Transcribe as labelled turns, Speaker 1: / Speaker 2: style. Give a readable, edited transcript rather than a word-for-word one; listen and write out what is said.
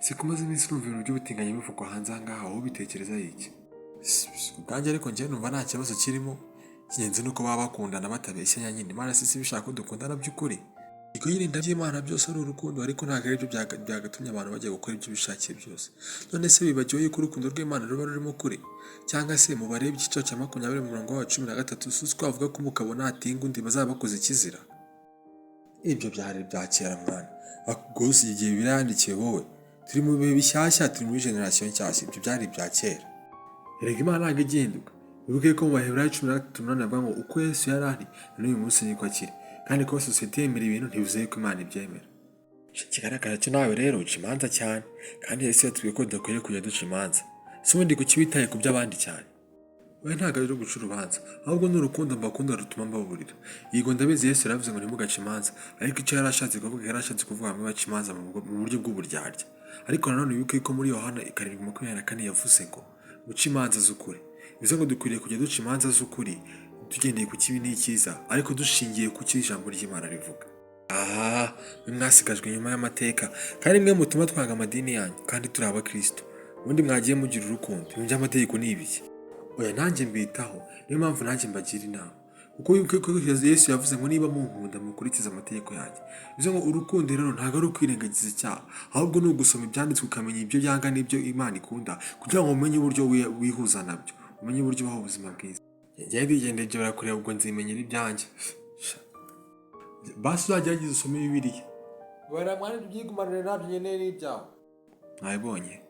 Speaker 1: Sikumaze iminsi numva ibintu by'ubutinganyi bivugwa hanze aha ngaha, wowe ubitekereza iki? Ubwanjye ariko njye numva nta kibazo kirimo, ikingenzi nuko baba bakundana batabeshyanya nyine. Imana si ibishaka ko dukundana by'ukuri. Iko yirinda by'Imana byose ari urukundo, ariko ntabwo ari byo byagatumye abantu bajya gukora ibyo bishakiye byose. None se bibagiwe yuko urukundo rw'Imana ruba rurimo kuri? Cyangwa se mu barebe igice cya 20 mu murongo wa 13 si twavuga ko umugabo natinga undi bazaba bakoze ikizira? Ibyo byari bya kera mwana. Gusa igihe birandikiye wowe, turi mu bihe bishyashya, turi muri generation nshyashya. Ibyo byari bya kera. Erega Imana ntabwo igihinduka. Wibuke ko mu Baheburayo 13:8 avuga ngo uko Yesu yari ari n'uyu munsi niko akiri, kandi ko sosiyete yemera ibintu ntibivuze ko Imana ibyemera. Kigaragara cyo nawe rero uca imanza cyane, kandi Yesu yatubwiye ko tudakwiriye kujya duca imanza. Si ubundi kuki witaye ku by'abandi cyane? We ntabwo ari guca urubanza, ahubwo ni urukundo mbakunda rutuma mbaburira. Yego ndabizi Yesu yaravuze ngo ntimugace imanza, ariko icyo yari ashatse kuvuga hamwe baca imanza mu buryo bw'uburyarya. Ariko nanone wibuke ko muri Yohana 7:24 yavuze ngo guca imanza z'ukuri. Bivuze ngo dukwiriye kujya duca imanza z'ukuri tugendeye ku kibi n'icyiza, ariko dushingiye ku cyo ijambo ry'Imana rivuga. Mwasigajwe nyuma y'amateka, kandi mwe mutuma twanga amadini yanyu, kandi turi abakristo. Ubundi mwagiye mugira urukundo, ibyo by'amategeko ni ibiki? Oya nanjye mbitaho, niyo mpamvu nanjye mbagira inama. Kuko Yesu yavuze ngo niba munkunda mukurikiza amategeko yanjye. Bivuze ngo urukundo rero ntabwo ari ukwirengagiza icyaha, ahubwo ni ugusoma ibyanditswe ukamenya ibyo yanga n'ibyo Imana ikunda, kugira ngo umenye uburyo wihuza nabyo, umenye uburyo ubaho ubuzima bwiza. Njyewe bigendeye byo barakureba ubwo nzimenyera ibyanjye. Basi uzagerageza usome Bibiliya. Baramwana ibyigumanire nabyo nyeneye n'ibyawe. Nabibonye.